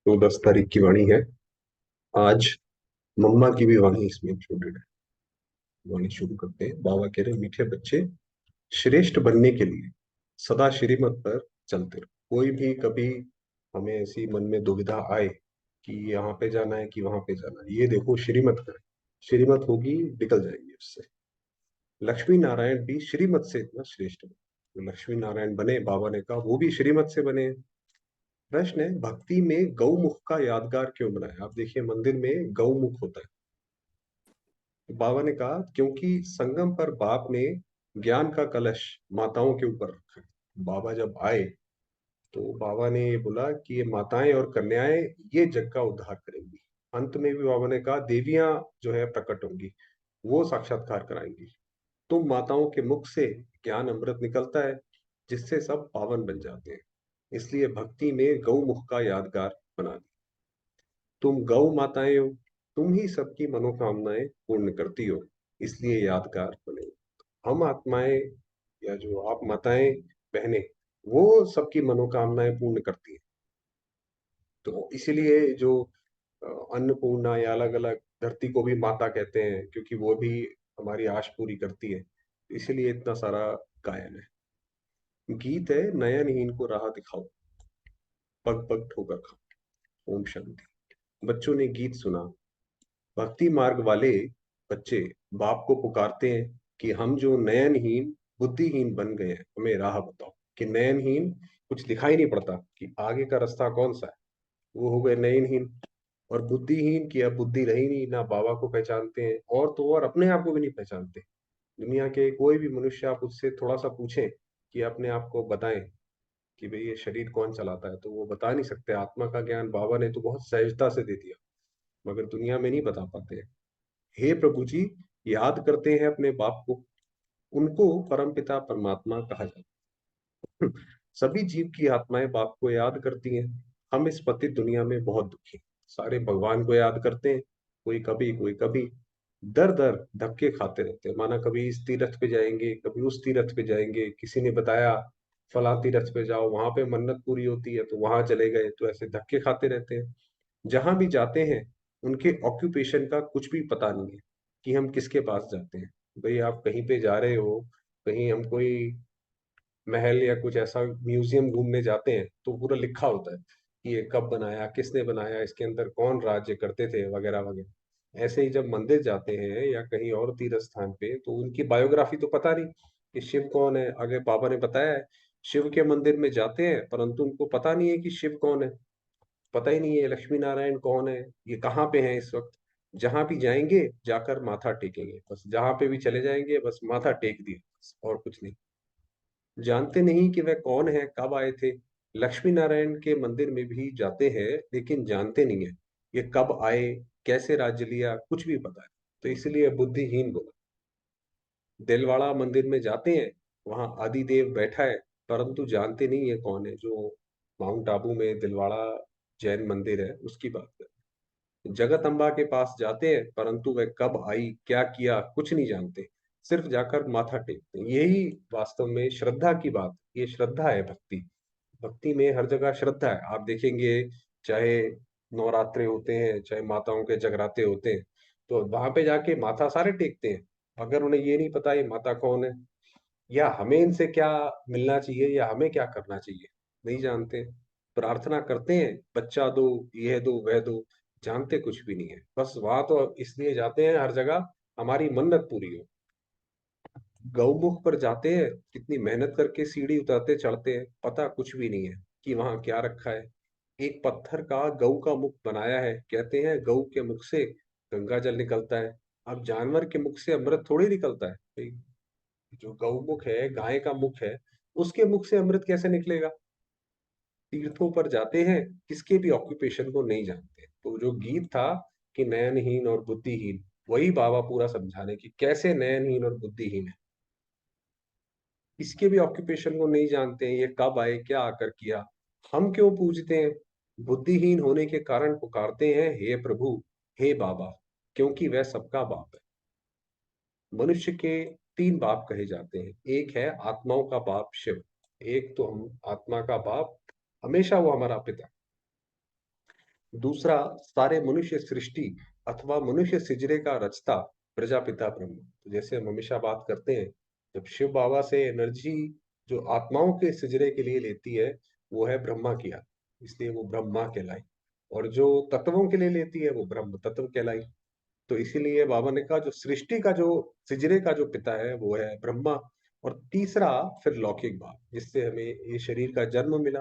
तो 10 तारीख की वाणी है। आज मम्मा की भी वाणी इसमें इंक्लूडेड है। वाणी शुरू करते हैं। बाबा कह रहे, मीठे बच्चे, श्रेष्ठ बनने के लिए सदा श्रीमत पर चलते रहो। कोई भी कभी हमें ऐसी मन में दुविधा आए कि यहाँ पे जाना है कि वहां पे जाना है, ये देखो श्रीमत करें। श्रीमत होगी, निकल जाएंगे उससे। लक्ष्मी नारायण भी श्रीमत से इतना श्रेष्ठ बने। जो लक्ष्मी नारायण बने, बाबा ने कहा वो भी श्रीमत से बने। प्रश्न है, भक्ति में गौमुख का यादगार क्यों बनाया? आप देखिए, मंदिर में गौमुख होता है। तो बाबा ने कहा क्योंकि संगम पर बाप ने ज्ञान का कलश माताओं के ऊपर रखा है। बाबा जब आए तो बाबा ने ये बोला कि ये माताएं और कन्याएं ये जग का उद्धार करेंगी। अंत में भी बाबा ने कहा देवियां जो है प्रकट होंगी, वो साक्षात्कार कराएंगी। तुम माताओं के मुख से ज्ञान अमृत निकलता है, जिससे सब पावन बन जाते हैं। इसलिए भक्ति में गौमुख का यादगार बना दिया। तुम गौ माताएं हो, तुम ही सबकी मनोकामनाएं पूर्ण करती हो, इसलिए यादगार बने। हम आत्माएं या जो आप माताएं, बहनें, वो सबकी मनोकामनाएं पूर्ण करती हैं। तो इसीलिए जो अ, अन्नपूर्णा या अलग अलग धरती को भी माता कहते हैं, क्योंकि वो भी हमारी आश पूरी करती है। इसीलिए इतना सारा गायन है। गीत है, नयनहीन को राह दिखाओ, पग पग ठोकर खाओ। ओम शांति। बच्चों ने गीत सुना। भक्ति मार्ग वाले बच्चे बाप को पुकारते हैं कि हम जो नयनहीन बुद्धिहीन बन गए हैं, हमें राह बताओ। कि नयनहीन, कुछ दिखाई नहीं पड़ता कि आगे का रास्ता कौन सा है, वो हो गए नयनहीन। और बुद्धिहीन, की अब बुद्धि रही नहीं, ना बाबा को पहचानते हैं और तो और अपने आप को भी नहीं पहचानते। दुनिया के कोई भी मनुष्य आप उससे थोड़ा सा पूछें कि अपने आप को बताएं कि भाई ये शरीर कौन चलाता है, तो वो बता नहीं सकते। आत्मा का ज्ञान बाबा ने तो बहुत सहजता से दे दिया, मगर दुनिया में नहीं बता पाते हैं। हे प्रभु जी, याद करते हैं अपने बाप को, उनको परमपिता परमात्मा कहा जाता है। सभी जीव की आत्माएं बाप को याद करती हैं। हम इस पतित दुनिया में बहुत दुखी हैं। सारे भगवान को याद करते हैं, कोई कभी कोई कभी। दर दर धक्के खाते रहते हैं, माना कभी इस तीर्थ पे जाएंगे, कभी उस तीर्थ पे जाएंगे। किसी ने बताया फला तीर्थ पे जाओ, वहां पे मन्नत पूरी होती है, तो वहां चले गए। तो ऐसे धक्के खाते रहते हैं। जहां भी जाते हैं, उनके ऑक्यूपेशन का कुछ भी पता नहीं है कि हम किसके पास जाते हैं। भाई आप कहीं पे जा रहे हो, कहीं हम कोई महल या कुछ ऐसा म्यूजियम घूमने जाते हैं, तो पूरा लिखा होता है कि ये कब बनाया, किसने बनाया, इसके अंदर कौन राज्य करते थे, वगैरह वगैरह। ऐसे ही जब मंदिर जाते हैं या कहीं और तीर्थ स्थान पे, तो उनकी बायोग्राफी तो पता नहीं कि शिव कौन है। आगे बाबा ने बताया है, शिव के मंदिर में जाते हैं परंतु उनको पता नहीं है कि शिव कौन है। पता ही नहीं है लक्ष्मी नारायण कौन है, ये कहाँ पे है इस वक्त। जहां भी जाएंगे जाकर माथा टेकेंगे, बस जहां पे भी चले जाएंगे बस माथा टेक दिया, बस और कुछ नहीं। जानते नहीं कि वह कौन है, कब आए थे। लक्ष्मी नारायण के मंदिर में भी जाते हैं, लेकिन जानते नहीं है ये कब आए, कैसे राज्य लिया, कुछ भी पता है। तो इसलिए बुद्धिहीन बोला। दिलवाड़ा मंदिर में जाते हैं, वहां आदिदेव बैठा है, परंतु जानते नहीं ये कौन है। जो माउंट आबू में दिलवाड़ा जैन मंदिर है, उसकी बात कर। जगत अम्बा के पास जाते हैं, परंतु वह कब आई, क्या किया, कुछ नहीं जानते। सिर्फ जाकर माथा टेकते हैं। यही वास्तव में श्रद्धा की बात, ये श्रद्धा है भक्ति। भक्ति में हर जगह श्रद्धा है। आप देखेंगे, चाहे नवरात्रे होते हैं, चाहे माताओं के जगराते होते हैं, तो वहां पे जाके माथा सारे टेकते हैं। अगर उन्हें ये नहीं पता ये माता कौन है, या हमें इनसे क्या मिलना चाहिए, या हमें क्या करना चाहिए, नहीं जानते। प्रार्थना करते हैं, बच्चा दो, यह दो, वह दो, जानते कुछ भी नहीं है। बस वहां तो इसलिए जाते हैं हर जगह हमारी मन्नत पूरी हो। गौमुख पर जाते हैं, कितनी मेहनत करके सीढ़ी उतरते चढ़ते हैं, पता कुछ भी नहीं है कि वहां क्या रखा है। एक पत्थर का गऊ का मुख बनाया है, कहते हैं गऊ के मुख से गंगा जल निकलता है। अब जानवर के मुख से अमृत थोड़ी निकलता है भाई। जो गौमुख है, गाय का मुख है, उसके मुख से अमृत कैसे निकलेगा। तीर्थों पर जाते हैं, किसके भी ऑक्यूपेशन को नहीं जानते। तो जो गीत था कि नयनहीन और बुद्धिहीन, वही बाबा पूरा समझाने की कैसे नयनहीन और बुद्धिहीन है। इसके भी ऑक्यूपेशन को नहीं जानते हैं, ये कब आए, क्या आकर किया। हम क्यों पूजते हैं? बुद्धिहीन होने के कारण पुकारते हैं हे प्रभु, हे बाबा, क्योंकि वह सबका बाप है। मनुष्य के तीन बाप कहे जाते हैं। एक है आत्माओं का बाप शिव, एक तो हम आत्मा का बाप, हमेशा वो हमारा पिता। दूसरा, सारे मनुष्य सृष्टि अथवा मनुष्य सिजरे का रचता प्रजापिता ब्रह्म। तो जैसे हम हमेशा बात करते हैं, जब शिव बाबा से एनर्जी जो आत्माओं के सिजरे के लिए लेती है, वो है ब्रह्मा की आत्मा, इसलिए वो ब्रह्मा कहलाई। और जो तत्वों के लिए लेती है, वो ब्रह्म तत्व कहलाई। तो इसीलिए बाबा ने कहा जो सृष्टि का जो सिजरे का जो पिता है वो है ब्रह्मा। और तीसरा फिर लौकिक बात, जिससे हमें ये शरीर का जन्म मिला।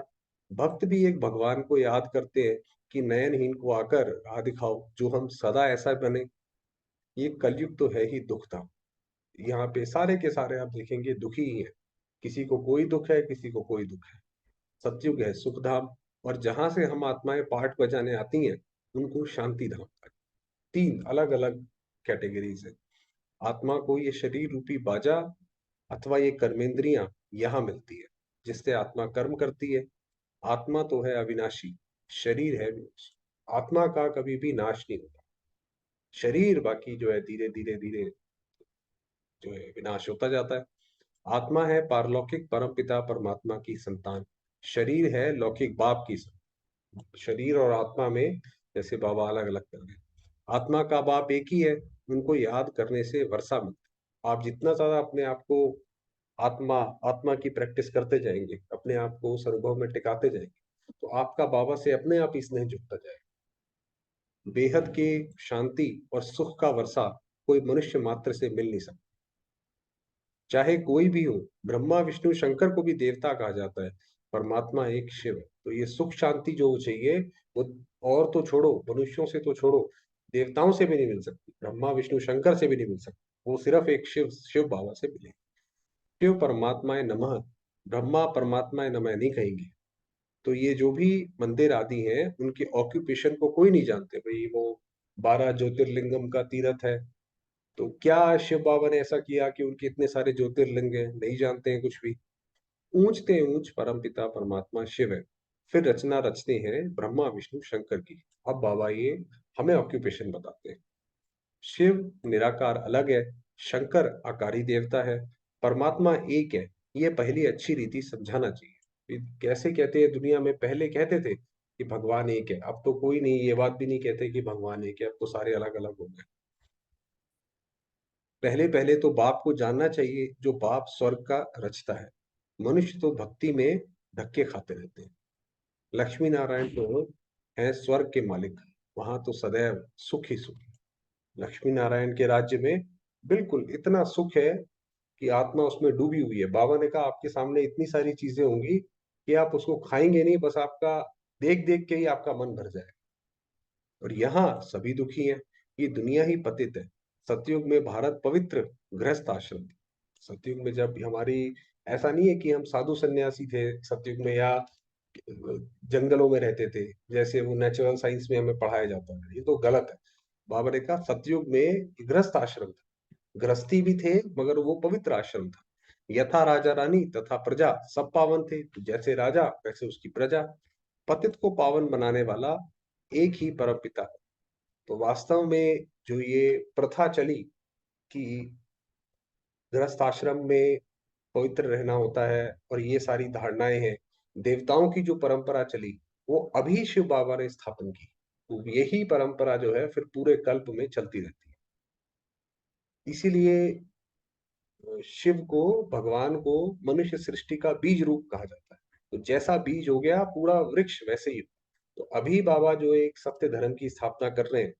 भक्त भी एक भगवान को याद करते हैं कि नयनहीन को आकर राह दिखाओ, जो हम सदा ऐसा बने। ये कलयुग तो है ही दुख धाम। यहाँ पे सारे के सारे आप देखेंगे दुखी ही है। किसी को कोई दुख है, किसी को कोई दुख है। सतयुग है सुख धाम। और जहां से हम आत्माएं पाठ बजाने आती हैं, उनको शांति धाम का। तीन अलग अलग कैटेगरीज है। आत्मा को ये शरीर रूपी बाजा अथवा ये कर्मेंद्रियां यहाँ मिलती है, जिससे आत्मा कर्म करती है। आत्मा तो है अविनाशी, शरीर है विनाशी। आत्मा का कभी भी नाश नहीं होता। शरीर बाकी जो है धीरे धीरे धीरे जो है विनाश होता जाता है। आत्मा है पारलौकिक परमपिता परमात्मा की संतान। शरीर है लौकिक बाप की संतान। शरीर और आत्मा में जैसे बाबा अलग अलग कर रहे हैं। आत्मा का बाप एक ही है। उनको याद करने से वर्षा मिलती है। आप जितना ज्यादा अपने आप को आत्मा आत्मा की प्रैक्टिस करते जाएंगे, अपने आप को उस अनुभव में टिकाते जाएंगे, तो आपका बाबा से अपने आप ही स्नेह जुड़ता जाएगा। बेहद के शांति और सुख का वर्षा कोई मनुष्य मात्र से मिल नहीं सकता, चाहे कोई भी हो। ब्रह्मा विष्णु शंकर को भी देवता कहा जाता है। परमात्मा एक शिव है। तो ये सुख शांति जो चाहिए, वो और तो छोड़ो, मनुष्यों से तो छोड़ो, देवताओं से भी नहीं मिल सकती, ब्रह्मा विष्णु शंकर से भी नहीं मिल सकती। वो सिर्फ एक शिव शिव बाबा से मिले। शिव परमात्माए नमः, ब्रह्मा परमात्माए नमः नहीं कहेंगे। तो ये जो भी मंदिर आदि हैं, उनके ऑक्यूपेशन को कोई नहीं जानते। भाई वो 12 ज्योतिर्लिंगम का तीर्थ है, तो क्या शिव बाबा ने ऐसा किया कि उनके इतने सारे ज्योतिर्लिंग हैं? नहीं जानते हैं कुछ भी। ऊंचते ऊंच परम पिता परमात्मा शिव है। फिर रचना रचते हैं ब्रह्मा विष्णु शंकर की। अब बाबा ये हमें ऑक्यूपेशन बताते हैं। शिव निराकार अलग है, शंकर आकारी देवता है, परमात्मा एक है। ये पहली अच्छी रीति समझाना चाहिए। कैसे कहते हैं, दुनिया में पहले कहते थे कि भगवान एक है, अब तो कोई नहीं ये बात भी नहीं कहते कि भगवान एक है, अब तो सारे अलग अलग हो गए। पहले पहले तो बाप को जानना चाहिए, जो बाप स्वर्ग का रचता है। मनुष्य तो भक्ति में धक्के खाते रहते हैं। लक्ष्मी नारायण तो है स्वर्ग के मालिक, वहां तो सदैव सुख ही सुख है। लक्ष्मी नारायण के राज्य में बिल्कुल इतना सुख है कि आत्मा उसमें डूबी हुई है। बाबा ने कहा आपके सामने इतनी सारी चीजें होंगी कि आप उसको खाएंगे नहीं, बस आपका देख देख के ही आपका मन भर जाए। और यहाँ सभी दुखी हैं। ये दुनिया ही पतित है। सतयुग में भारत पवित्र गृहस्थ आश्रम थी। सतयुग में जब हमारी, ऐसा नहीं है कि हम साधु सन्यासी थे सतयुग में, या जंगलों में रहते थे जैसे वो नेचुरल साइंस में हमें पढ़ाया जाता है, ये तो गलत है। बाबा ने कहा सतयुग में गृहस्थ आश्रम था। गृहस्थी भी थे, मगर वो पवित्र आश्रम था। यथा राजा रानी तथा प्रजा सब पावन थे। तो जैसे राजा वैसे उसकी प्रजा। पतित को पावन बनाने वाला एक ही परम पिता है। तो वास्तव में जो ये प्रथा चली कि गृहस्थ आश्रम में पवित्र रहना होता है, और ये सारी धारणाएं हैं, देवताओं की जो परंपरा चली, वो अभी शिव बाबा ने स्थापन की। तो यही परंपरा जो है फिर पूरे कल्प में चलती रहती है। इसीलिए शिव को, भगवान को मनुष्य सृष्टि का बीज रूप कहा जाता है। तो जैसा बीज हो गया पूरा वृक्ष वैसे ही हो। तो अभी बाबा जो एक सत्य धर्म की स्थापना कर रहे हैं,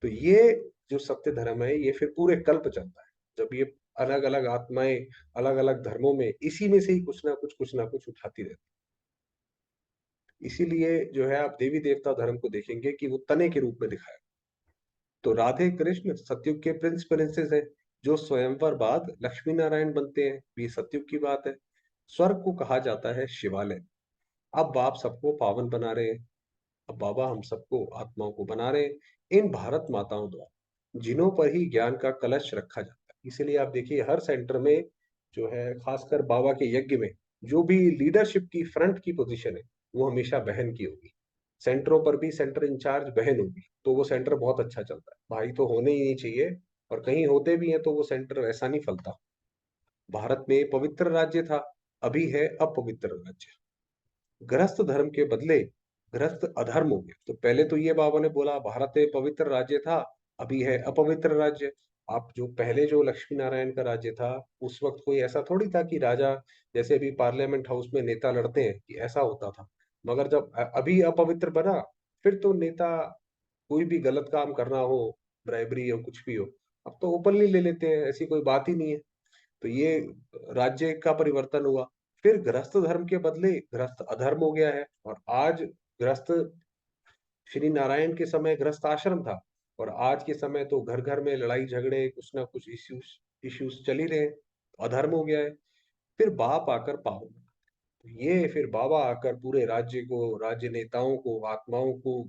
तो ये जो सत्य धर्म है ये फिर पूरे कल्प चलता है। जब ये अलग अलग आत्माएं अलग अलग धर्मों में इसी में से ही कुछ ना कुछ उठाती रहती है। इसीलिए जो है आप देवी देवता धर्म को देखेंगे कि वो तने के रूप में दिखाया। तो राधे कृष्ण सतयुग के प्रिंस प्रिंसेस हैं, जो स्वयंवर बाद लक्ष्मी नारायण बनते हैं, ये सतयुग की बात है। स्वर्ग को कहा जाता है शिवालय। अब बाप सबको पावन बना रहे हैं। अब बाबा हम सबको आत्माओं को बना रहे हैं इन भारत माताओं द्वारा, जिन्हों पर ही ज्ञान का कलश रखा जाता है। इसीलिए आप देखिए हर सेंटर में जो है, खासकर बाबा के यज्ञ में, जो भी लीडरशिप की फ्रंट की पोजीशन है, वो हमेशा बहन की होगी। सेंटरों पर भी सेंटर इंचार्ज बहन होगी, तो वो सेंटर बहुत अच्छा चलता है। भाई तो होने ही नहीं चाहिए, और कहीं होते भी हैं तो वो सेंटर वैसा नहीं फलता। भारत में पवित्र राज्य था, अभी है अपवित्र राज्य। गृहस्थ धर्म के बदले ग्रस्त अधर्म हो गया। तो पहले तो ये बाबा ने बोला भारत एक पवित्र राज्य था, अभी है अपवित्र राज्य। आप जो पहले जो लक्ष्मी नारायण का राज्य था, उस वक्त कोई ऐसा थोड़ी था कि राजा, जैसे अभी पार्लियामेंट हाउस में नेता लड़ते हैं कि ऐसा होता था। मगर जब अभी अपवित्र बना, फिर तो नेता कोई भी गलत काम करना हो, ब्राइबरी हो कुछ भी हो, अब तो ओपनली ले लेते हैं, ऐसी कोई बात ही नहीं है। तो ये राज्य का परिवर्तन हुआ। फिर गृहस्थ धर्म के बदले गृहस्थ अधर्म हो गया है, और आज गृहस्थ, श्री नारायण के समय गृहस्थ आश्रम था, और आज के समय तो घर घर में लड़ाई झगड़े, कुछ ना कुछ इश्यूज इश्यूज चल ही रहे हैं, तो अधर्म हो गया है। फिर बाप आकर पावन, तो ये फिर बाबा आकर पूरे राज्य को, राज्य नेताओं को, आत्माओं को,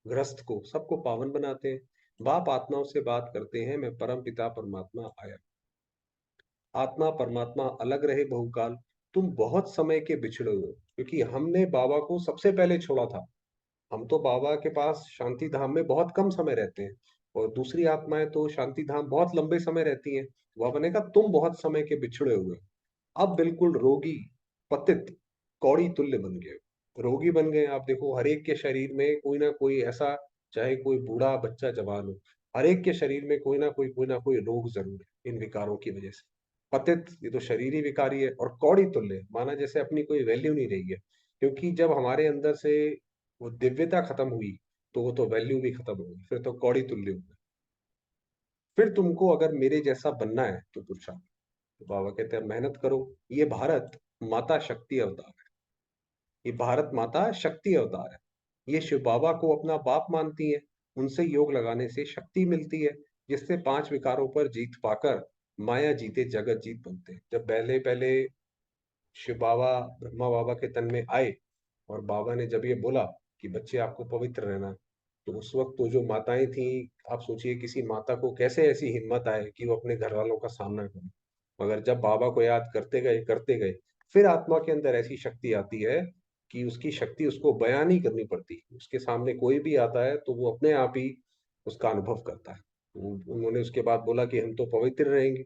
गृहस्थ को, सबको पावन बनाते हैं। बाप आत्माओं से बात करते हैं, मैं परम पिता परमात्मा आया। आत्मा परमात्मा अलग रहे बहुकाल, तुम बहुत समय के बिछड़े हो, क्योंकि हमने बाबा को सबसे पहले छोड़ा था। हम तो बाबा के पास शांति धाम में बहुत कम समय रहते हैं, और दूसरी आत्माएं तो शांति धाम बहुत लंबे समय रहती हैं। बाबा ने कहा तुम बहुत समय के बिछड़े हुए, अब बिल्कुल रोगी, पतित, कौड़ी तुल्य बन गए, रोगी बन गए। आप देखो हर एक के शरीर में कोई ना कोई ऐसा, चाहे कोई बूढ़ा बच्चा जवान हो, हर एक के शरीर में कोई ना कोई रोग जरूर है इन विकारों की वजह से। पतित, ये तो शरीर ही विकारी है, और कौड़ी तुल्य माना जैसे अपनी कोई वैल्यू नहीं रही है, क्योंकि जब हमारे अंदर से वो दिव्यता खत्म हुई, तो वो तो वैल्यू भी खत्म हो गई, फिर तो कौड़ी तुल्य हो गए। फिर तुमको अगर मेरे जैसा बनना है तो पुरुषार्थ, तो बाबा कहते हैं मेहनत करो। ये भारत माता शक्ति अवतार है, ये भारत माता शक्ति अवतार है। ये शिव बाबा को अपना बाप मानती है, उनसे योग लगाने से शक्ति मिलती है, जिससे पांच विकारों पर जीत पाकर माया जीते जगत जीत बनते हैं। जब पहले पहले शिव बाबा ब्रह्मा बाबा के तन में आए, और बाबा ने जब ये बोला कि बच्चे आपको पवित्र रहना है, तो उस वक्त तो जो माताएं थी, आप सोचिए किसी माता को कैसे ऐसी हिम्मत आए कि वो अपने घर वालों का सामना करे। मगर जब बाबा को याद करते गए, फिर आत्मा के अंदर ऐसी शक्ति आती है कि उसकी शक्ति उसको बयान नहीं करनी पड़ती, उसके सामने कोई भी आता है तो वो अपने आप ही उसका अनुभव करता है। उन्होंने उसके बाद बोला कि हम तो पवित्र रहेंगे,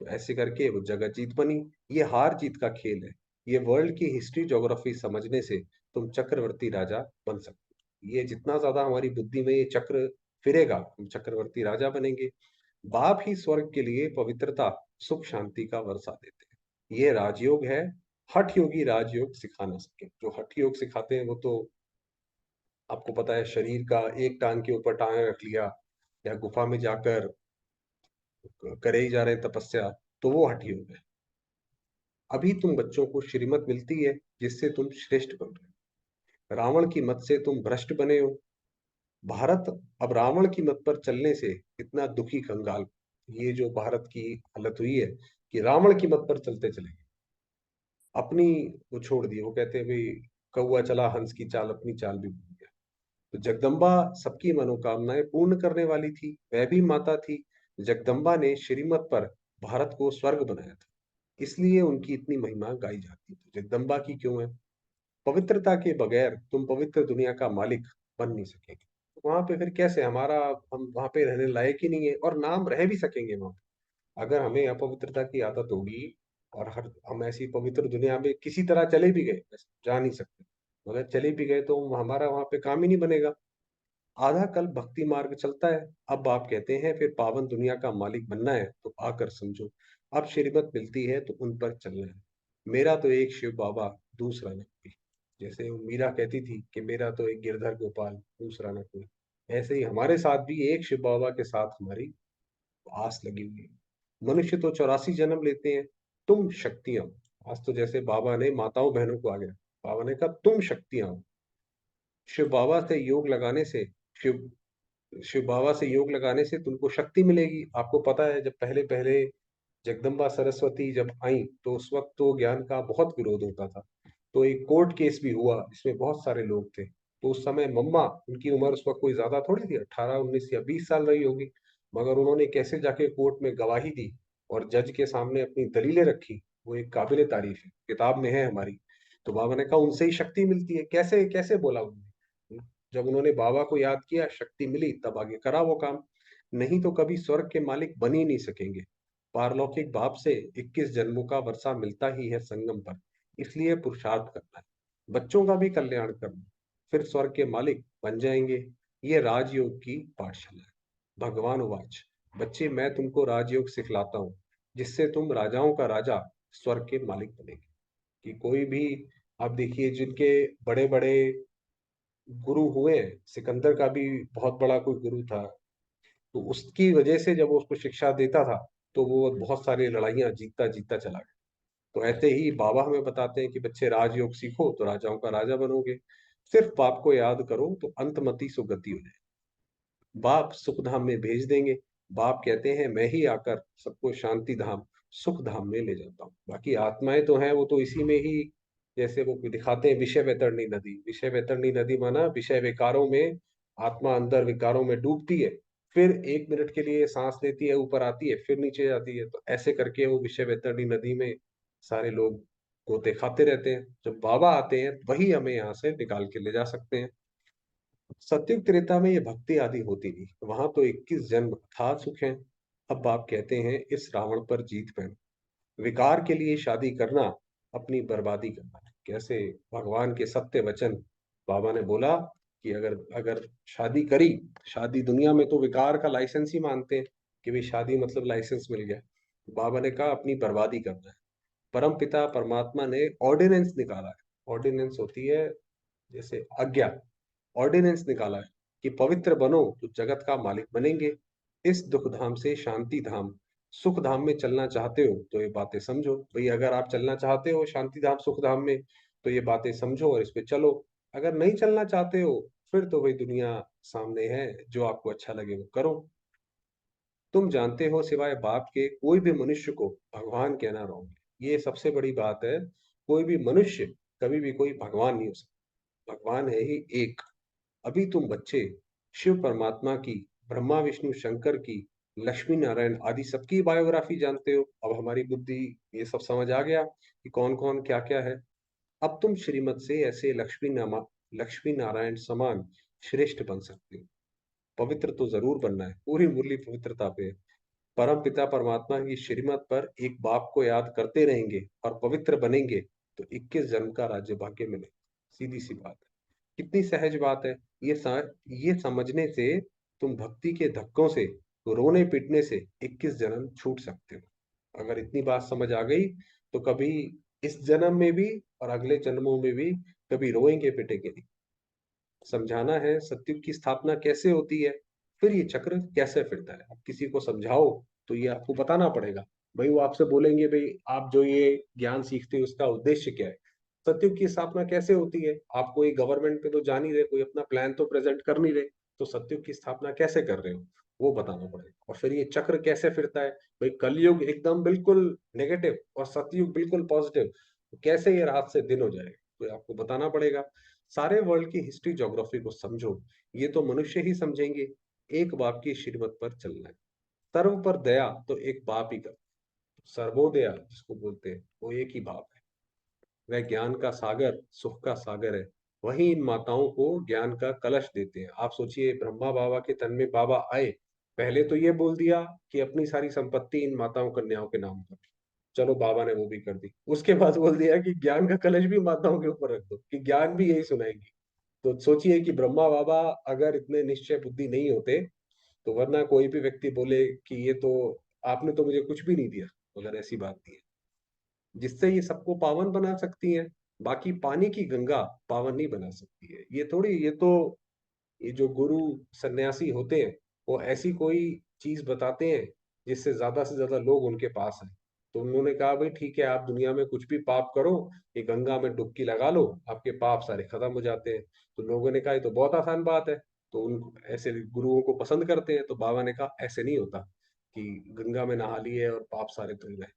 तो ऐसे करके वो जगह जीत बनी। ये हार जीत का खेल है। ये वर्ल्ड की हिस्ट्री ज्योग्राफी समझने से तुम चक्रवर्ती राजा बन सकते हो। ये जितना ज्यादा हमारी बुद्धि में ये चक्र फिरेगा, हम चक्रवर्ती राजा बनेंगे। बाप ही स्वर्ग के लिए पवित्रता, सुख शांति का वर्षा देते हैं। ये राजयोग है। हठ योगी राजयोग सिखा ना सके। जो हठ योग सिखाते हैं वो तो आपको पता है, शरीर का एक टांग के ऊपर टांग रख लिया, या गुफा में जाकर करे ही जा रहे हैं तपस्या, तो वो हठ योग है। अभी तुम बच्चों को श्रीमत मिलती है, जिससे तुम श्रेष्ठ बन रहे हो। रावण की मत से तुम भ्रष्ट बने हो। भारत अब रावण की मत पर चलने से इतना दुखी कंगाल। ये जो भारत की हालत हुई है कि रावण की मत पर चलते चले गए, अपनी वो छोड़ दिए। वो कहते हैं भाई, कौआ चला हंस की चाल, अपनी चाल भी भूल गया। तो जगदम्बा सबकी मनोकामनाएं पूर्ण करने वाली थी, वह भी माता थी। जगदम्बा ने श्रीमत पर भारत को स्वर्ग बनाया था, इसलिए उनकी इतनी महिमा गाई जाती है। तो जगदम्बा की क्यों है? पवित्रता के बगैर तुम पवित्र दुनिया का मालिक बन नहीं सकेंगे। तो वहां पे फिर कैसे हमारा, हम वहां पे रहने लायक ही नहीं है, और नाम रह भी सकेंगे वहां पे अगर हमें अपवित्रता की आदत होगी। और हर हम ऐसी पवित्र दुनिया में किसी तरह चले भी गए, वैसे जा नहीं सकते, मगर चले भी गए तो हमारा वहां पे काम ही नहीं बनेगा। आधा कल भक्ति मार्ग चलता है। अब आप कहते हैं फिर पावन दुनिया का मालिक बनना है तो आकर समझो। अब श्रीमत मिलती है तो उन पर चलना है। मेरा तो एक शिव बाबा, दूसरा न कोई। जैसे वो मीरा कहती थी कि मेरा तो एक गिरधर गोपाल, दूसरा न कोई, ऐसे ही हमारे साथ भी एक शिव बाबा के साथ हमारी आस लगी हुई है। मनुष्य तो 84 जन्म लेते हैं, तुम शक्तियां हो। आज तो जैसे बाबा ने माताओं बहनों को आ गया, बाबा ने कहा तुम शक्तियां हो। शिव बाबा से योग लगाने से, शिव शिव बाबा से योग लगाने से तुमको शक्ति मिलेगी। आपको पता है जब पहले पहले जगदम्बा सरस्वती जब आई, तो उस वक्त तो ज्ञान का बहुत विरोध होता था। तो एक कोर्ट केस भी हुआ, इसमें बहुत सारे लोग थे। तो उस समय मम्मा, उनकी उम्र उस वक्त कोई ज्यादा थोड़ी थी, 18 19 या 20 साल रही होगी, मगर उन्होंने कैसे जाके कोर्ट में गवाही दी और जज के सामने अपनी दलीलें रखी, वो एक काबिले तारीफ है, किताब में है हमारी। तो बाबा ने कहा उनसे ही शक्ति मिलती है। कैसे कैसे बोला उन्होंने? जब उन्होंने बाबा को याद किया, शक्ति मिली, तब आगे करा वो काम। नहीं तो कभी स्वर्ग के मालिक बन ही नहीं सकेंगे। पारलौकिक बाप से 21 जन्मों का वर्षा मिलता ही है संगम पर, इसलिए पुरुषार्थ करना है, बच्चों का भी कल्याण करना, फिर स्वर्ग के मालिक बन जाएंगे। ये राजयोग की पाठशाला है। भगवान उवाच, बच्चे मैं तुमको राजयोग सिखलाता हूँ, जिससे तुम राजाओं का राजा, स्वर्ग के मालिक बनेंगे। कि कोई भी, आप देखिए जिनके बड़े बड़े गुरु हुए हैं, सिकंदर का भी बहुत बड़ा कोई गुरु था, तो उसकी वजह से जब वो उसको शिक्षा देता था, तो वो बहुत सारी लड़ाइयां जीतता जीतता चला गया। तो ऐसे ही बाबा हमें बताते हैं कि बच्चे राजयोग सीखो तो राजाओं का राजा बनोगे। सिर्फ बाप को याद करो तो अंतमति सुगति हो जाए। बाप सुख धाम में भेज देंगे। बाप कहते हैं मैं ही आकर सबको शांति धाम, सुख धाम में ले जाता हूँ। बाकी आत्माएं तो हैं, वो तो इसी में ही, जैसे वो दिखाते हैं विषय वैतरणी नदी। विषय वैतरणी नदी माना विषय विकारों में, आत्मा अंदर विकारों में डूबती है, फिर 1 मिनट के लिए सांस लेती है, ऊपर आती है, फिर नीचे जाती है। तो ऐसे करके वो विषय वैतरणी नदी में सारे लोग गोते खाते रहते हैं। जब बाबा आते हैं वही हमें यहाँ से निकाल के ले जा सकते हैं। सत्युग त्रेता में ये भक्ति आदि होती नहीं, वहां तो 21 जन्म अथाह सुख है। अब बाप कहते हैं इस रावण पर जीत पाए। विकार के लिए शादी करना अपनी बर्बादी करना है। कैसे भगवान के सत्य वचन, बाबा ने बोला कि अगर अगर शादी करी, शादी दुनिया में तो विकार का लाइसेंस ही मानते हैं कि भाई शादी मतलब लाइसेंस मिल गया। बाबा ने कहा अपनी बर्बादी करना है। परम पिता परमात्मा ने ऑर्डिनेंस निकाला है। ऑर्डिनेंस होती है जैसे आज्ञा, ऑर्डिनेंस निकाला है कि पवित्र बनो तो जगत का मालिक बनेंगे। इस दुख धाम से शांति धाम, सुख धाम में चलना चाहते हो तो ये बातें समझो भाई। अगर आप चलना चाहते हो शांति धाम सुख धाम में, तो ये बातें समझो और इस पे चलो। अगर नहीं चलना चाहते हो, फिर तो वही दुनिया सामने है, जो आपको अच्छा लगे वो करो। तुम जानते हो सिवाय बाप के कोई भी मनुष्य को भगवान कहना रॉन्ग है। ये सबसे बड़ी बात है। कोई भी मनुष्य कभी भी कोई भगवान नहीं हो सकता। भगवान है ही एक। अभी तुम बच्चे शिव परमात्मा की, ब्रह्मा विष्णु शंकर की, लक्ष्मी नारायण आदि सबकी बायोग्राफी जानते हो। अब हमारी बुद्धि ये सब समझ आ गया कि कौन कौन क्या क्या है। अब तुम श्रीमत से ऐसे लक्ष्मी नारायण समान श्रेष्ठ बन सकते हो। पवित्र तो जरूर बनना है, पूरी मुरली पवित्रता पे। परम पिता परमात्मा की श्रीमत पर एक बाप को याद करते रहेंगे और पवित्र बनेंगे, तो 21 जन्म का राज्य भाग्य मिले। सीधी सी बात है। कितनी सहज बात है। ये समझने से तुम भक्ति के धक्कों से, रोने पीटने से 21 जन्म छूट सकते हो। अगर इतनी बात समझ आ गई तो कभी इस जन्म में भी और अगले जन्मों में भी कभी रोएंगे पिटेंगे नहीं। समझाना है सत्युग की स्थापना कैसे होती है, फिर ये चक्र कैसे फिरता है। अब किसी को समझाओ तो ये आपको बताना पड़ेगा। भाई वो आपसे बोलेंगे भाई आप जो ये ज्ञान सीखते हो उसका उद्देश्य क्या है, सत्युग की स्थापना कैसे होती है। आप कोई गवर्नमेंट पे तो जा नहीं रहे, कोई अपना प्लान तो प्रेजेंट कर नहीं रहे, तो सत्युग की स्थापना कैसे कर रहे हो वो बताना पड़ेगा। और फिर ये चक्र कैसे फिरता है। भाई कलयुग एकदम बिल्कुल नेगेटिव और सतयुग बिल्कुल पॉजिटिव, तो कैसे ये रात से दिन हो जाएगा, तो आपको बताना पड़ेगा। सारे वर्ल्ड की हिस्ट्री ज्योग्राफी को समझो। ये तो मनुष्य ही समझेंगे। एक बाप की श्रीमत पर चलना है। सर्व पर दया तो एक बाप ही कर, सर्वोदया जिसको बोलते हैं वो एक ही बाप है। वह ज्ञान का सागर, सुख का सागर है। वही इन माताओं को ज्ञान का कलश देते हैं। आप सोचिए ब्रह्मा बाबा के तन में बाबा आए, पहले तो ये बोल दिया कि अपनी सारी संपत्ति इन माताओं कन्याओं के नाम पर। चलो बाबा ने वो भी कर दी। उसके बाद बोल दिया कि ज्ञान का कलश भी माताओं के ऊपर रख दो कि ज्ञान भी यही सुनाएंगी। तो सोचिए कि ब्रह्मा बाबा अगर इतने निश्चय बुद्धि नहीं होते, तो वरना कोई भी व्यक्ति बोले कि ये तो आपने तो मुझे कुछ भी नहीं दिया, अगर ऐसी बात नहीं है जिससे ये सबको पावन बना सकती है। बाकी पानी की गंगा पावन नहीं बना सकती है। ये थोड़ी, ये तो ये जो गुरु सन्यासी होते हैं वो ऐसी कोई चीज बताते हैं जिससे ज्यादा से ज्यादा लोग उनके पास आए। तो उन्होंने कहा भाई ठीक है, आप दुनिया में कुछ भी पाप करो, ये गंगा में डुबकी लगा लो, आपके पाप सारे खत्म हो जाते हैं। तो लोगों ने कहा ये तो बहुत आसान बात है। तो उन ऐसे गुरुओं को पसंद करते हैं। तो बाबा ने कहा ऐसे नहीं होता कि गंगा में नहा लिए और पाप सारे धुल गए।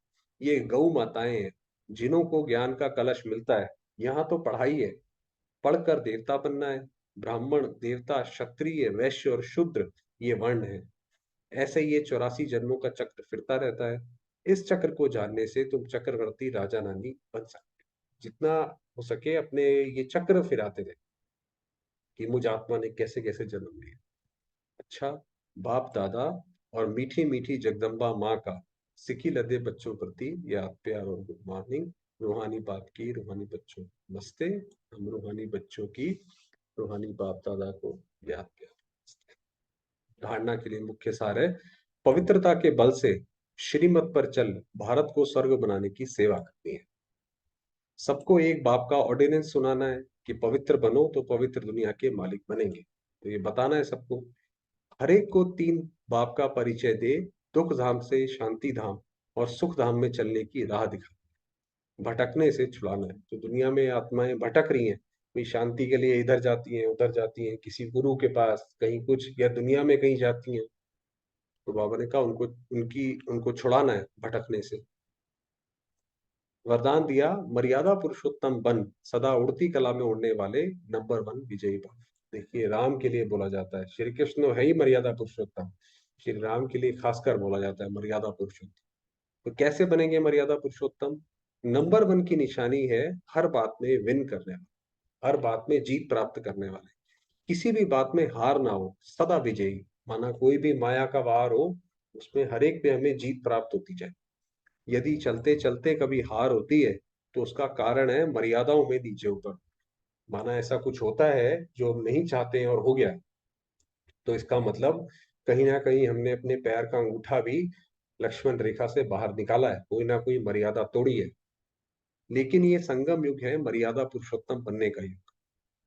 ये गौ माताएं हैं जिन्हों को ज्ञान का कलश मिलता है। यहाँ तो पढ़ाई है, पढ़कर देवता बनना है। ब्राह्मण देवता क्षत्रिय वैश्य और शूद्र ये वर्ण है। ऐसे ये 84 जन्मों का चक्र फिरता रहता है। इस चक्र को जानने से तुम चक्रवर्ती राजा रानी बन सकते हो। जितना हो सके अपने ये चक्र फिराते रहे कि मुझ आत्मा ने कैसे कैसे जन्म लिया। अच्छा, बाप दादा और मीठी मीठी जगदम्बा माँ का सिकी लदे बच्चों प्रति याद प्यार और गुड मॉर्निंग। रूहानी बाप की रूहानी बच्चों, नमस्ते। हम रूहानी बच्चों की रूहानी बाप दादा को याद किया। धारणा के लिए मुख्य सार है, पवित्रता के बल से श्रीमत पर चल भारत को स्वर्ग बनाने की सेवा करनी है। सबको एक बाप का ऑर्डिनेंस सुनाना है कि पवित्र बनो तो पवित्र दुनिया के मालिक बनेंगे। तो ये बताना है सबको। हर एक को तीन बाप का परिचय दे, दुख धाम से शांति धाम और सुख धाम में चलने की राह दिखा, भटकने से छुड़ाना है। तो दुनिया में आत्माएं भटक रही हैं, कोई शांति के लिए इधर जाती हैं, उधर जाती हैं, किसी गुरु के पास, कहीं कुछ, या दुनिया में कहीं जाती हैं। तो बाबा ने कहा उनको छुड़ाना है भटकने से। वरदान दिया, मर्यादा पुरुषोत्तम बन, सदा उड़ती कला में उड़ने वाले नंबर वन विजयी भव। देखिए, राम के लिए बोला जाता है, श्री कृष्ण है ही मर्यादा पुरुषोत्तम, श्री राम के लिए खासकर बोला जाता है मर्यादा पुरुषोत्तम। तो कैसे बनेंगे मर्यादा पुरुषोत्तम? नंबर वन की निशानी है हर बात में विन करने वाले, हर बात में जीत प्राप्त करने वाले, किसी भी बात में हार ना हो, सदा विजयी। माना कोई भी माया का वार हो, उसमें हर एक पे हमें जीत प्राप्त होती जाए। यदि चलते चलते कभी हार होती है, तो उसका कारण है मर्यादाओं में नीचे ऊपर। माना ऐसा कुछ होता है जो हम नहीं चाहते हैं और हो गया, तो इसका मतलब कहीं ना कहीं हमने अपने पैर का अंगूठा भी लक्ष्मण रेखा से बाहर निकाला है, कोई ना कोई मर्यादा तोड़ी है। लेकिन ये संगम युग है मर्यादा पुरुषोत्तम बनने का युग।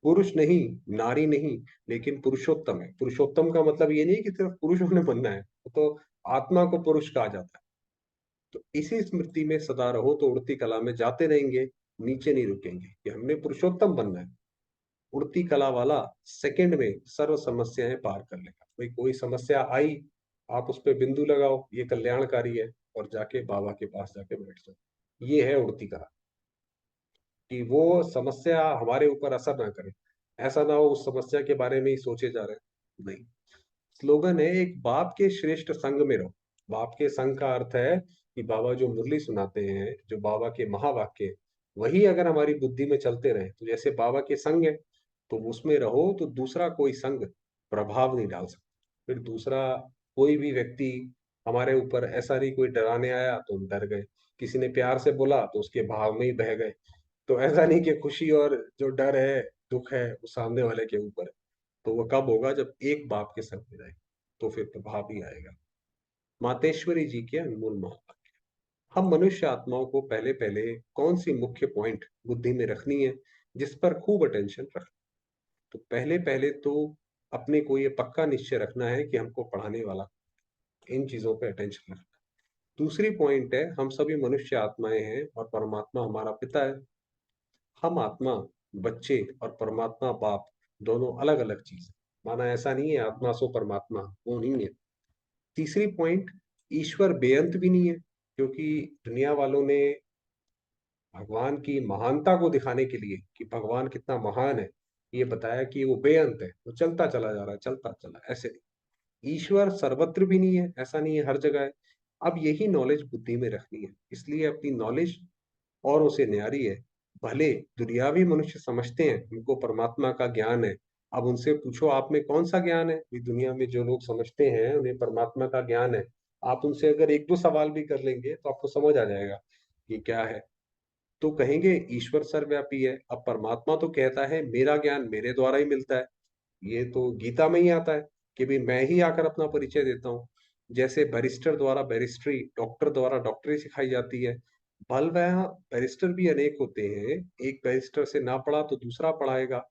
पुरुष नहीं, नारी नहीं, लेकिन पुरुषोत्तम है। पुरुषोत्तम का मतलब ये नहीं कि सिर्फ पुरुषों ने बनना है, तो आत्मा को पुरुष कहा जाता है। तो इसी स्मृति में सदा रहो तो उड़ती कला में जाते रहेंगे, नीचे नहीं रुकेंगे, कि हमने पुरुषोत्तम बनना है। उड़ती कला वाला सेकंड में सर्व समस्याएं पार कर लेगा। भाई कोई समस्या आई, आप उस पर बिंदु लगाओ, ये कल्याणकारी है, और जाके बाबा के पास जाके बैठ जाओ। ये है उड़ती कला, कि वो समस्या हमारे ऊपर असर ना करे। ऐसा ना हो उस समस्या के बारे में ही सोचे जा रहे हैं, नहीं। स्लोगन है, एक बाप के श्रेष्ठ संग में रहो। बाप के संग का अर्थ है कि बाबा जो मुरली सुनाते हैं, जो बाबा के महावाक्य, वही अगर हमारी बुद्धि में चलते रहे, तो जैसे बाबा के संग है, तो उसमें रहो, तो दूसरा कोई संग प्रभाव नहीं डाल सकता। फिर दूसरा कोई भी व्यक्ति हमारे ऊपर, ऐसा नहीं कोई डराने आया तो हम डर गए, किसी ने प्यार से बोला तो उसके भाव में ही बह गए। तो ऐसा नहीं कि खुशी और जो डर है, दुख है, वो सामने वाले के ऊपर है। तो वो कब होगा? जब एक बाप के संग में रहे, तो फिर प्रभाव ही आएगा। मातेश्वरी जी के अनमोल महावाक्य। हम मनुष्य आत्माओं को पहले पहले कौन सी मुख्य पॉइंट बुद्धि में रखनी है, जिस पर खूब अटेंशन रखना? तो पहले पहले तो अपने को ये पक्का निश्चय रखना है कि हमको पढ़ाने वाला, इन चीजों पे अटेंशन रखना। दूसरी पॉइंट है, हम सभी मनुष्य आत्माएं हैं और परमात्मा हमारा पिता है। हम आत्मा बच्चे और परमात्मा बाप दोनों अलग अलग चीज है। माना ऐसा नहीं है आत्मा सो परमात्मा, वो नहीं है। तीसरी पॉइंट, ईश्वर बेअंत भी नहीं है, क्योंकि दुनिया वालों ने भगवान की महानता को दिखाने के लिए कि भगवान कितना महान है, ये बताया कि वो बेअंत है, वो चलता चला जा रहा है, चलता चला, ऐसे नहीं। ईश्वर सर्वत्र भी नहीं है, ऐसा नहीं है हर जगह है। अब यही नॉलेज बुद्धि में रखनी है, इसलिए अपनी नॉलेज औरों से न्यारी है। भले दुनियावी मनुष्य समझते हैं उनको परमात्मा का ज्ञान है, अब उनसे पूछो आप में कौन सा ज्ञान है? ये दुनिया में जो लोग समझते हैं उन्हें परमात्मा का ज्ञान है, आप उनसे अगर एक दो सवाल भी कर लेंगे तो आपको समझ आ जाएगा कि क्या है। तो कहेंगे ईश्वर सर्वव्यापी है। अब परमात्मा तो कहता है मेरा ज्ञान मेरे द्वारा ही मिलता है, ये तो गीता में ही आता है कि भाई मैं ही आकर अपना परिचय देता हूँ। जैसे बैरिस्टर द्वारा बैरिस्ट्री, डॉक्टर द्वारा डॉक्टरी सिखाई जाती है। बल वह बैरिस्टर भी अनेक होते हैं, एक बैरिस्टर से ना पढ़ा तो दूसरा पढ़ाएगा,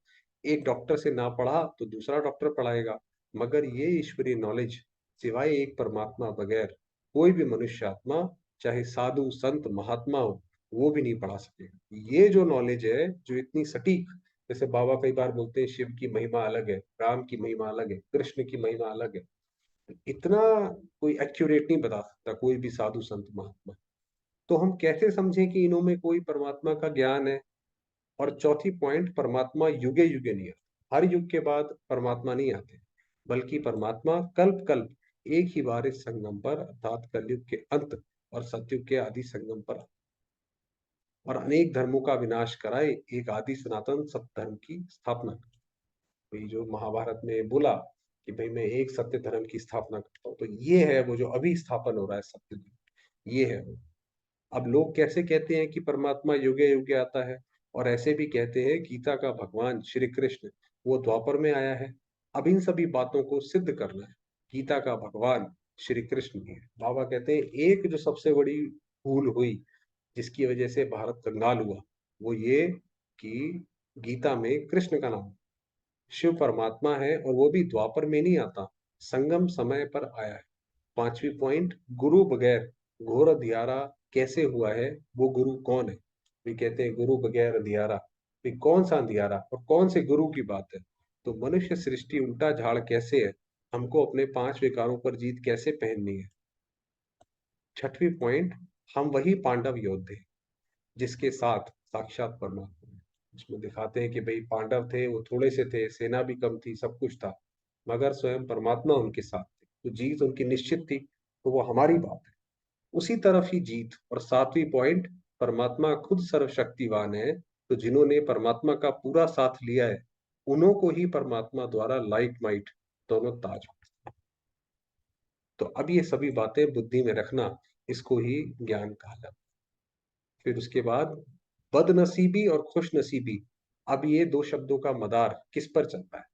एक डॉक्टर से ना पढ़ा तो दूसरा डॉक्टर पढ़ाएगा। मगर ये ईश्वरीय नॉलेज सिवाय एक परमात्मा बगैर कोई भी मनुष्य आत्मा, चाहे साधु संत महात्मा हो, वो भी नहीं पढ़ा सकेगा। ये जो नॉलेज है, जो इतनी सटीक, जैसे बाबा कई बार बोलते हैं शिव की महिमा अलग है, राम की महिमा अलग है, कृष्ण की महिमा अलग है, इतना कोई एक्यूरेट नहीं बता सकता कोई भी साधु संत महात्मा। तो हम कैसे समझें कि इन्हों में कोई परमात्मा का ज्ञान है? और चौथी पॉइंट, परमात्मा युगे युगे नहीं आता, हर युग के बाद परमात्मा नहीं आते, बल्कि परमात्मा कल्प कल्प एक ही बार इस संगम पर, अर्थात कलयुग के अंत और सतयुग के आदि संगम पर, और अनेक धर्मों का विनाश कराए, एक आदि सनातन सत्य धर्म की स्थापना करे। तो ये जो महाभारत में बोला कि भाई मैं एक सत्य धर्म की स्थापना करता हूँ, तो ये है वो जो अभी स्थापन हो रहा है सत्य धर्म, ये है वो। अब लोग कैसे कहते हैं कि परमात्मा युगे युगे आता है, और ऐसे भी कहते हैं गीता का भगवान श्री कृष्ण वो द्वापर में आया है। अब इन सभी बातों को सिद्ध करना है। गीता का भगवान श्री कृष्ण ही है। बाबा कहते हैं एक जो सबसे बड़ी भूल हुई जिसकी वजह से भारत कंगाल हुआ, वो ये कि गीता में कृष्ण का नाम शिव परमात्मा है, और वो भी द्वापर में नहीं आता, संगम समय पर आया है। पांचवी पॉइंट, गुरु बगैर घोर अंधियारा कैसे हुआ है, वो गुरु कौन है। भी कहते हैं गुरु बगैर अंधियारा, भी कौन सा अंधियारा और कौन से गुरु की बात है। तो मनुष्य सृष्टि उल्टा झाड़ कैसे है, हमको अपने पांच विकारों पर जीत कैसे पहननी है। छठवीं पॉइंट, हम वही पांडव योद्धे जिसके साथ साक्षात परमात्मा है। उसमें दिखाते हैं कि भाई पांडव थे, वो थोड़े से थे, सेना भी कम थी, सब कुछ था, मगर स्वयं परमात्मा उनके साथ थे, तो जीत उनकी निश्चित थी। तो वो हमारी बात है, उसी तरफ ही जीत। और सातवीं पॉइंट, परमात्मा खुद सर्वशक्तिवान है, तो जिन्होंने परमात्मा का पूरा साथ लिया है, उन्हों को ही परमात्मा द्वारा लाइट माइट दोनों ताज। तो अब ये सभी बातें बुद्धि में रखना, इसको ही ज्ञान कहा जाता है। फिर उसके बाद बदनसीबी और खुशनसीबी। अब ये दो शब्दों का मदार किस पर चलता है,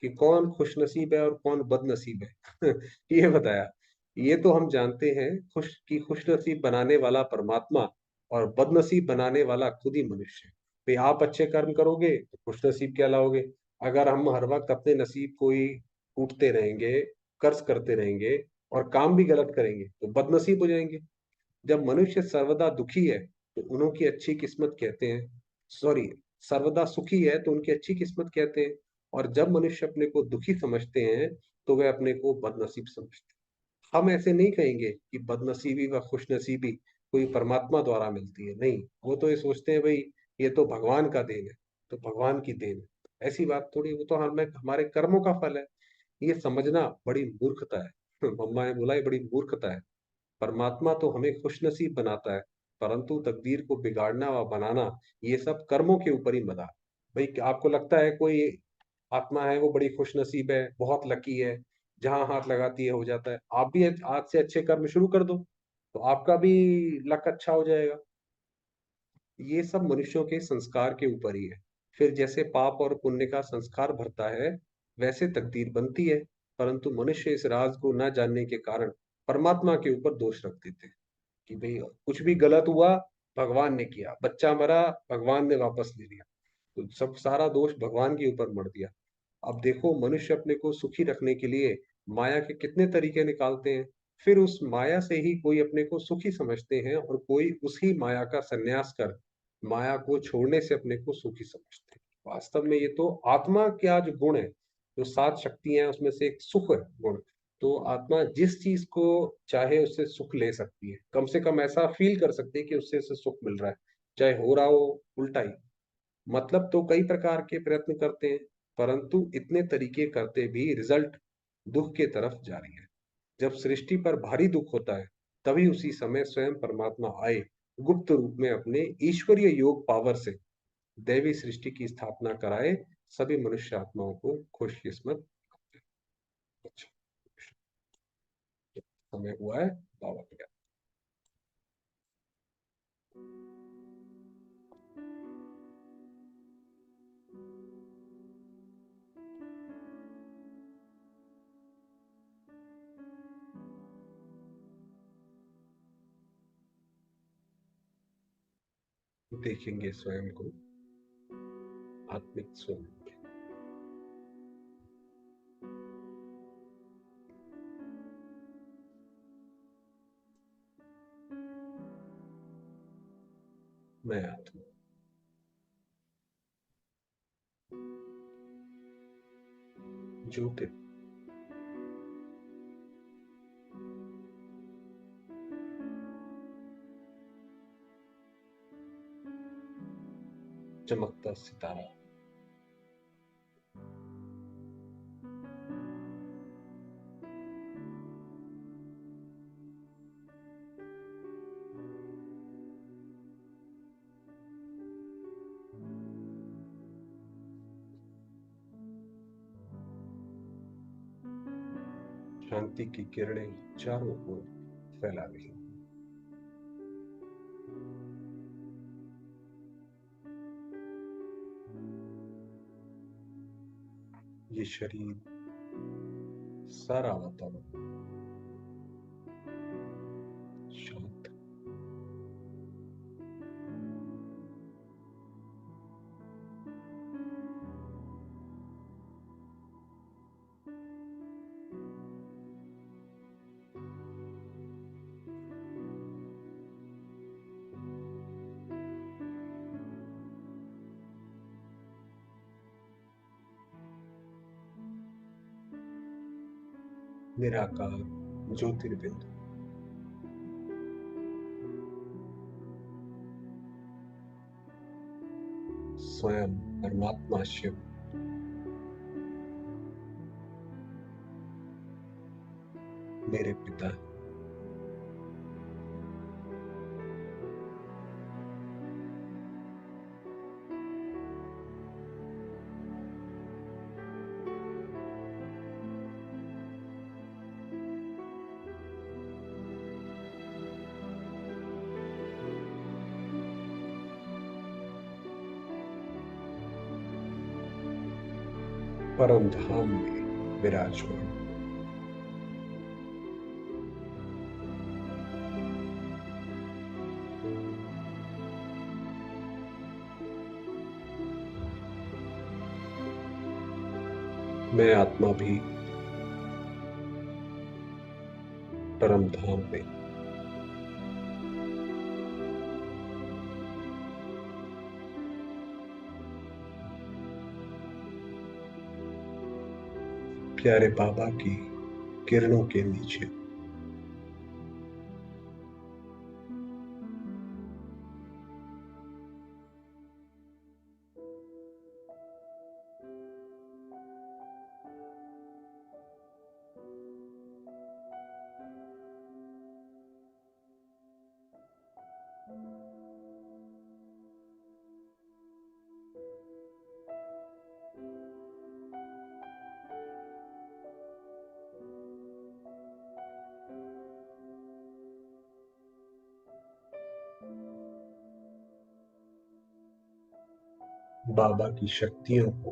कि कौन खुशनसीब है और कौन बदनसीब है। ये बताया। ये तो हम जानते हैं, खुशनसीब बनाने वाला परमात्मा और बदनसीब बनाने वाला खुद ही मनुष्य है। भाई आप अच्छे कर्म करोगे तो खुशनसीब कहलाओगे। अगर हम हर वक्त अपने नसीब को ही कूटते रहेंगे, कर्ज करते रहेंगे और काम भी गलत करेंगे, तो बदनसीब हो जाएंगे। जब मनुष्य सर्वदा दुखी है तो उनकी अच्छी किस्मत कहते हैं, सॉरी, सर्वदा सुखी है तो उनकी अच्छी किस्मत कहते हैं। और जब मनुष्य अपने को दुखी समझते हैं तो वे अपने को बदनसीब समझते हैं। हम ऐसे नहीं कहेंगे कि बदनसीबी व खुशनसीबी कोई परमात्मा द्वारा मिलती है, नहीं। वो तो ये सोचते हैं भाई ये तो भगवान का देन है, तो भगवान की देन है, ऐसी बात थोड़ी। वो तो हमें हमारे कर्मों का फल है। ये समझना बड़ी मूर्खता है। मम्मा ने बोला ये बड़ी मूर्खता है। परमात्मा तो हमें खुशनसीब बनाता है, परंतु तकदीर को बिगाड़ना व बनाना, ये सब कर्मों के ऊपर ही मदा। भाई आपको लगता है कोई आत्मा है वो बड़ी खुशनसीब है, बहुत लकी है, जहां हाथ लगाती है हो जाता है, आप भी आज से अच्छे कर्म शुरू कर दो तो आपका भी लक अच्छा हो जाएगा। ये सब मनुष्यों के संस्कार के ऊपर ही है। फिर जैसे पाप और पुण्य का संस्कार भरता है, वैसे तकदीर बनती है। परंतु मनुष्य इस राज को न जानने के कारण परमात्मा के ऊपर दोष रख देते हैं कि भाई कुछ भी गलत हुआ, भगवान ने किया, बच्चा मरा, भगवान ने वापस ले लिया, तो सब सारा दोष भगवान के ऊपर मर दिया। अब देखो मनुष्य अपने को सुखी रखने के लिए माया के कितने तरीके निकालते हैं। फिर उस माया से ही कोई अपने को सुखी समझते हैं और कोई उसी माया का संन्यास कर माया को छोड़ने से अपने को सुखी समझते हैं। वास्तव में ये तो आत्मा का जो गुण है, जो सात शक्तियां हैं उसमें से एक सुख है गुण। तो आत्मा जिस चीज को चाहे उससे सुख ले सकती है, कम से कम ऐसा फील कर सकती है कि उससे उसे सुख मिल रहा है, चाहे हो रहा हो उल्टा ही। मतलब तो कई प्रकार के प्रयत्न करते हैं, परंतु इतने तरीके करते भी रिजल्ट दुख के तरफ जारी है। जब सृष्टि पर भारी दुख होता है, तभी उसी समय स्वयं परमात्मा आए, गुप्त रूप में अपने ईश्वरीय योग पावर से दैवी सृष्टि की स्थापना कराए, सभी मनुष्य आत्माओं को खुशकिस्मत। अच्छा, समय हुआ है बाबा का। देखेंगे स्वयं को, आत्मिक स्वयं। मैं आत्मा। ज्योति। चमकता सितारा। शांति की किरणें चारों ओर फैला रही। ये शरीर, सारा वातावरण शांत। निराकार ज्योतिर्बिंदु, स्वयं परमात्मा शिव मेरे पिता है। परम धाम में विराजमान। मैं आत्मा भी परम धाम में प्यारे बाबा की किरणों के नीचे। बाबा की शक्तियों को,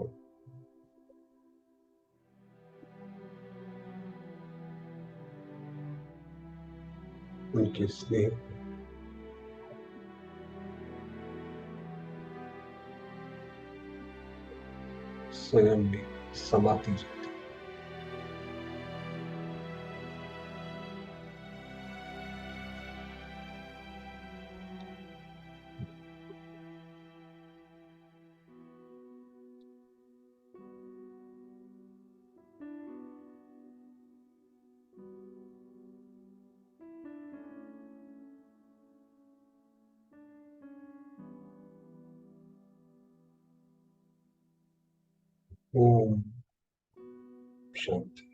उनके स्नेह को स्वयं में समाती जाती। ओम शांति।